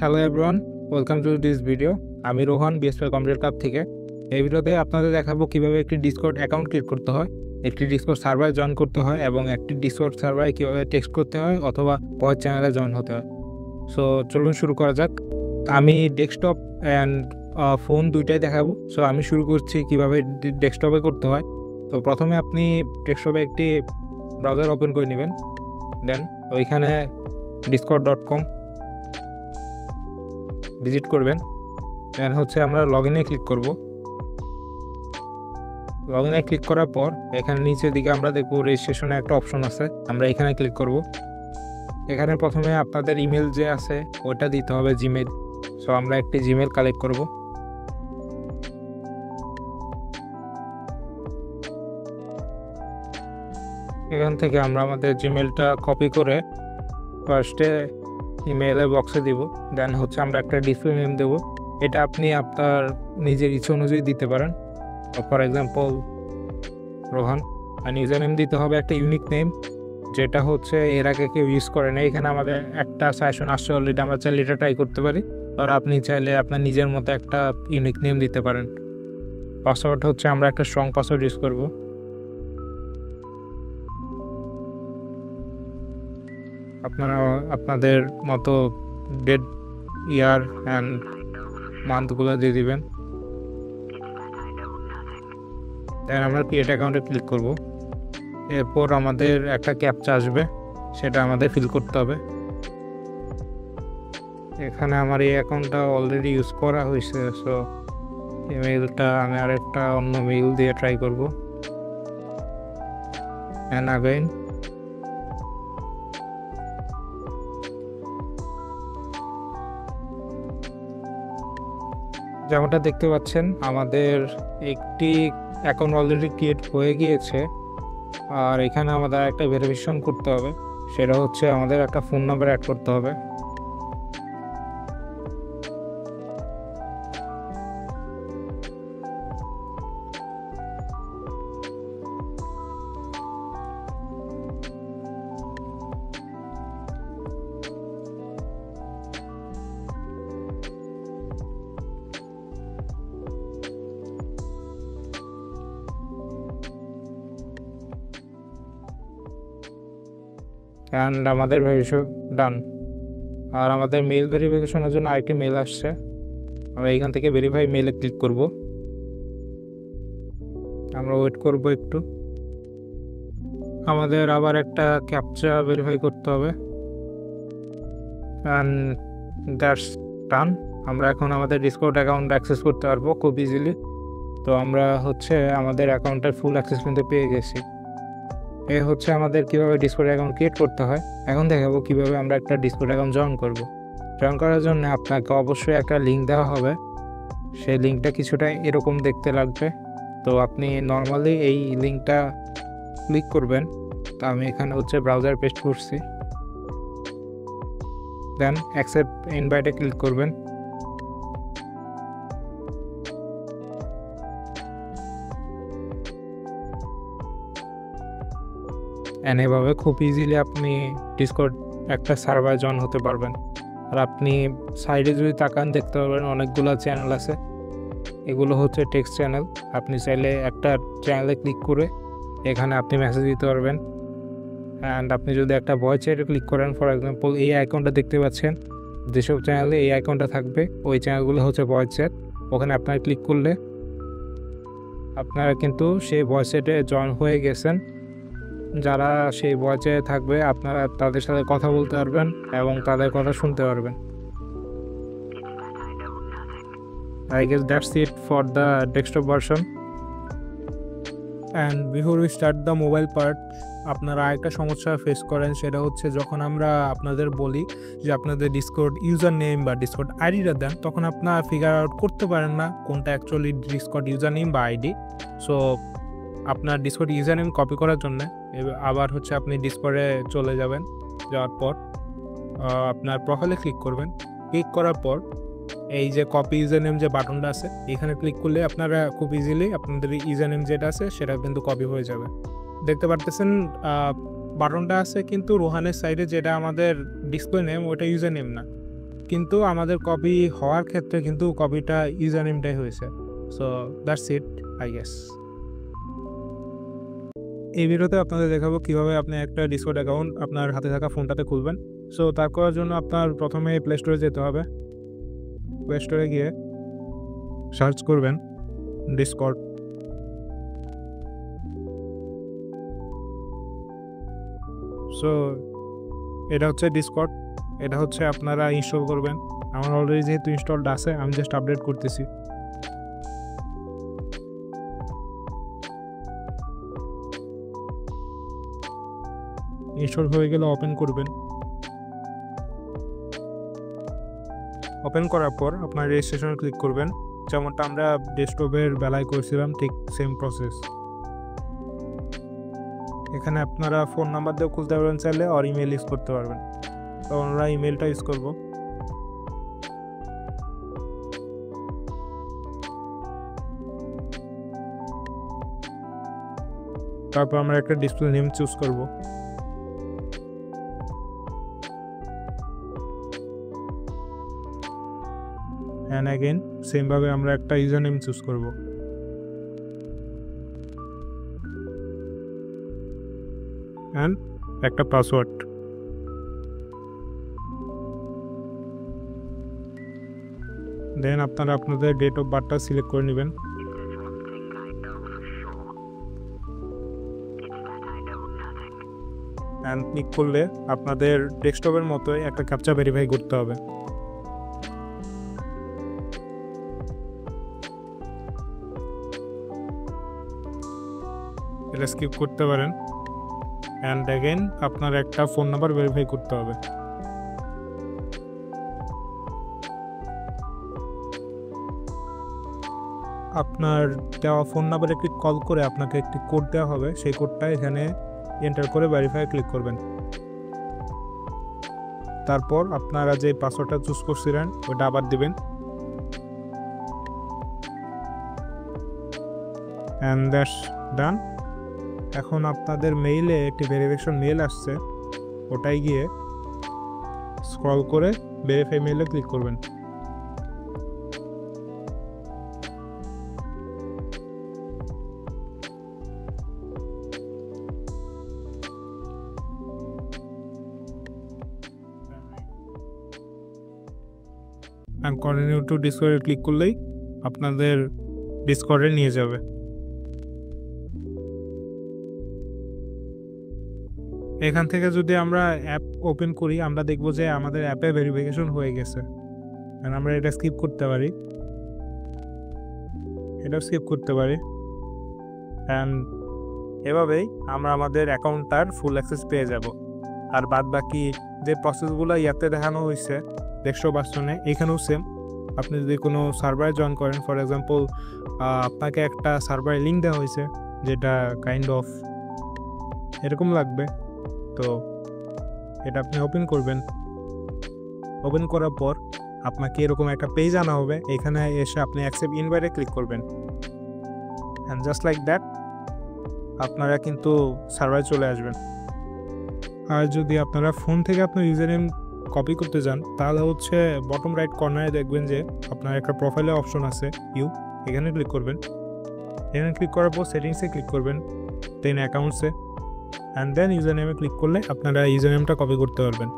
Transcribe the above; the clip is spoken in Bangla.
Hello everyone, welcome to this video. আমি রোহান, বিএসপি কম্পিউটার ক্লাব থেকে। এই ভিডিওতে আপনাদের দেখাবো কিভাবে একটি ডিসকর্ড অ্যাকাউন্ট ক্রিয়েট করতে হয়, একটি ডিসকর্ড সার্ভারে জয়েন করতে হয় এবং একটি ডিসকর্ড সার্ভারে কীভাবে টেক্সট করতে হয় অথবা ভয়েস চ্যানেলে জয়েন হতে হয়। সো চলুন শুরু করা যাক। আমি ডেস্কটপ অ্যান্ড ফোন দুইটাই দেখাবো। সো আমি শুরু করছি কিভাবে ডেস্কটপে করতে হয়। তো প্রথমে আপনি ডেস্কটপে একটি ব্রাউজার ওপেন করে নেবেন, দেন ওইখানে discord.com ভিজিট করবেন। দেন আমরা লগ ইনে ক্লিক করব। লগ ইনে ক্লিক করার পর এখানে নিচের দিকে আমরা দেখব রেজিস্ট্রেশনে একটা অপশন আছে, আমরা এখানে ক্লিক করব। এখানে প্রথমে আপনাদের ইমেল যে আছে ওটা দিতে হবে, জিমেল। সো আমরা একটি জিমেল কালেক্ট করব। এখান থেকে আমরা আমাদের জিমেলটা কপি করে ফার্স্টে ইমেলের বক্সে দিব। দেন আমরা একটা ডিসপ্লে নেম দেবো। এটা আপনি আপনার নিজের ইচ্ছা অনুযায়ী দিতে পারেন। For example Rohan. আর ইউজার নেম দিতে হবে একটা ইউনিক নেম, যেটা এর আগে কেউ ইউজ করে না। এখানে আমাদের একটা সাজেশন আসছে অলরেডি, আমরা চাইলে এটা ট্রাই করতে পারি। আর আপনি চাইলে আপনার নিজের মতো একটা ইউনিক নেম দিতে পারেন। পাসওয়ার্ড আমরা একটা স্ট্রং পাসওয়ার্ড ইউজ করব। আপনারা আপনাদের মতো ডেট, ইয়ার অ্যান্ড মান্থগুলো দিয়ে দিবেন। দেন আমরা ক্রিয়েট অ্যাকাউন্টে ক্লিক করব। এরপর আমাদের একটা ক্যাপচা আসবে, সেটা আমাদের ফিল করতে হবে। এখানে আমার এই অ্যাকাউন্টটা অলরেডি ইউজ করা হয়েছে, সো ইমেলটা আমি আরেকটা অন্য মেইল দিয়ে ট্রাই করব। অ্যান্ড আগেইন যেমনটা দেখতে পাচ্ছেন আমাদের একটি অ্যাকাউন্ট অলরেডি ক্রিয়েট হয়ে গিয়েছে। আর এখানে আমাদের একটা ভেরিফিকেশন করতে হবে, সেটা আমাদের একটা ফোন নাম্বার অ্যাড করতে হবে। অ্যান্ড আমাদের ভেরিফিকেশন ডান। আর আমাদের মেল ভেরিফিকেশনের জন্য আরেকটি মেল আসছে, আমরা এখান থেকে ভেরিফাই মেলে ক্লিক করব। আমরা ওয়েট করব একটু। আমাদের আবার একটা ক্যাপচা ভেরিফাই করতে হবে। অ্যান্ড দ্যাটস ডান। আমরা এখন আমাদের ডিসকর্ড অ্যাকাউন্ট অ্যাক্সেস করতে পারবো খুব ইজিলি। তো আমরা আমাদের অ্যাকাউন্টের ফুল অ্যাক্সেস কিন্তু পেয়ে গেছি। এ আমাদের কীভাবে ডিসকর্ড অ্যাকাউন্ট ক্রিয়েট করতে হয়। এখন দেখাবো কীভাবে আমরা একটা ডিসকর্ড অ্যাকাউন্ট জয়েন করব। জয়েন করার জন্য আপনাকে অবশ্যই একটা লিঙ্ক দেওয়া হবে। সেই লিঙ্কটা কিছুটা এরকম দেখতে লাগবে। তো আপনি নর্মালি এই লিঙ্কটা ক্লিক করবেন। তো আমি এখানে ব্রাউজার পেস্ট করছি। দেন অ্যাকসেপ্ট ইনভাইটে ক্লিক করবেন। এভাবে খুব ইজিলি আপনি ডিসকর্ড একটা সার্ভার জয়েন হতে পারবেন। আর আপনি সাইডে যদি তাকান দেখতে পারবেন অনেকগুলো চ্যানেল আছে। এগুলো টেক্সট চ্যানেল। আপনি চাইলে একটা চ্যানেলে ক্লিক করে এখানে আপনি মেসেজ দিতে পারবেন। অ্যান্ড আপনি যদি একটা ভয়েস চ্যাটে ক্লিক করেন, ফর এক্সাম্পল এই আইকনটা দেখতে পাচ্ছেন, যেসব চ্যানেলে এই আইকনটা থাকবে ওই চ্যানেলগুলো ভয়েস চ্যাট। ওখানে আপনারা ক্লিক করলে আপনারা কিন্তু সেই ভয়েস চ্যাটে জয়েন হয়ে গেছেন। যারা সেই ভয়েসে থাকবে আপনারা তাদের সাথে কথা বলতে পারবেন এবং তাদের কথা শুনতে পারবেন। I guess that's it for the desktop version. And before we start the mobile part, আপনারা একটা সমস্যা ফেস করেন, সেটা যখন আমরা আপনাদের বলি যে আপনাদের ডিসকর্ড ইউজার নেম বা ডিসকর্ড আইডিটা দেন, তখন আপনারা ফিগার আউট করতে পারেন না কোনটা অ্যাকচুয়ালি ডিসকর্ড ইউজার নেম বা আইডি। সো আপনার ডিসকর্ড ইউজার নেম কপি করার জন্য আবার আপনি ডিসকর্ডে চলে যাবেন। যাওয়ার পর আপনার প্রোফাইলে ক্লিক করবেন। ক্লিক করার পর এই যে কপি ইউজার নেম যে বাটনটা আছে, এখানে ক্লিক করলে আপনারা খুব ইজিলি আপনাদের ইউজার নেম যেটা আছে সেটা কিন্তু কপি হয়ে যাবে। দেখতে পারতেছেন বাটনটা আছে, কিন্তু রোহানের সাইডে যেটা আমাদের ডিসপ্লে নেম ওটা ইউজার নেম না। কিন্তু আমাদের কপি হওয়ার ক্ষেত্রে কিন্তু কপিটা ইউজার নেমটাই হয়েছে। So that's it I guess. এই ভিডিওতে আপনাদের দেখাবো কীভাবে আপনি একটা ডিসকর্ড অ্যাকাউন্ট আপনার হাতে থাকা ফোনটাতে খুলবেন। সো তার করার জন্য আপনার প্রথমে প্লে স্টোরে যেতে হবে। প্লে স্টোরে গিয়ে সার্চ করবেন ডিসকর্ড। সো এটা হচ্ছে ডিসকর্ড, এটা হচ্ছে আপনারা ইনস্টল করবেন। আমার অলরেডি যেহেতু ইনস্টলড আছে আমি জাস্ট আপডেট করতেছি। ইনস্টল হয়ে গেলে ওপেন করবেন। ওপেন করার পর আপনার রেজিস্ট্রেশনে ক্লিক করবেন, যেমনটা আমরা ডেস্কটপের বেলায় করেছিলাম ঠিক সেম প্রসেস। এখানে আপনারা ফোন নাম্বার দিয়েও খুলতে পারবেন চাইলে, আর ইমেল ইউজ করতে পারবেন। তো আমরা ইমেলটা ইউজ করব। তারপর আমরা একটা ডিসপ্লে নেম চুজ করব। অ্যান্ড অ্যাগেন সেমভাবে আমরা একটা ইউজার নেম চুজ করব। অ্যান্ড একটা পাসওয়ার্ড। দেন আপনারা আপনাদের ডেট অফ বার্থটা সিলেক্ট করে নেবেন। অ্যান্ড ক্লিক করলে আপনাদের ডেস্কটপের মতোই একটা ক্যাপচা ভেরিফাই করতে হবে। এটা স্কিপ করতে পারেন। অ্যান্ড অ্যাগেন আপনার একটা ফোন নাম্বার ভেরিফাই করতে হবে। আপনার দেওয়া ফোন নাম্বারে একটি কল করে আপনাকে একটি কোড দেওয়া হবে, সেই কোডটা এখানে এন্টার করে ভেরিফাই ক্লিক করবেন। তারপর আপনারা যে পাসওয়ার্ডটা চুজ করছিলেন ওটা আবার দিবেন। অ্যান্ড দ্যাটস ডান। এখন আপনাদের মেইলে একটি ভেরিফিকেশন মেল আসছে, ওটাই গিয়ে স্ক্রল করে ভেরিফাই মেইলে ক্লিক করবেন। অ্যান্ড কন্টিনিউ টু ডিসকর্ডে ক্লিক করলেই আপনাদের ডিসকর্ডে নিয়ে যাবে। এখান থেকে যদি আমরা অ্যাপ ওপেন করি আমরা দেখব যে আমাদের অ্যাপে ভেরিফিকেশন হয়ে গেছে। আর আমরা এটা স্কিপ করতে পারি, এটাও স্কিপ করতে পারি। অ্যান্ড এভাবেই আমরা আমাদের অ্যাকাউন্টটার ফুল অ্যাক্সেস পেয়ে যাব। আর বাদ বাকি যে প্রসেসগুলো ইয়াতে দেখানো হয়েছে ডেস্কটপ ভার্সনে, এখানেও সেম। আপনি যদি কোনো সার্ভারে জয়েন করেন, ফর এক্সাম্পল আপনাকে একটা সার্ভারে লিঙ্ক দেওয়া হয়েছে যেটা কাইন্ড অফ এরকম লাগবে। তো এটা আপনি ওপেন করবেন। ওপেন করার পর আপনাকে এরকম একটা পেজ আনা হবে, এখানে এসে আপনি অ্যাকসেপ্ট ইনভাইটে ক্লিক করবেন। অ্যান্ড জাস্ট লাইক দ্যাট আপনারা কিন্তু সার্ভারে চলে আসবেন। আর যদি আপনারা ফোন থেকে আপনার ইউজার নেম কপি করতে যান তাহলে হচ্ছে বটম রাইট কর্নারে দেখবেন যে আপনার একটা প্রোফাইলের অপশন আছে এখানে ক্লিক করবেন। এখানে ক্লিক করার পর সেটিংসে ক্লিক করবেন, দেন অ্যাকাউন্টসে, অ্যান্ড দেন ইউজার নেমে ক্লিক করলে আপনারা ইউজার নেমটা কপি করতে পারবেন।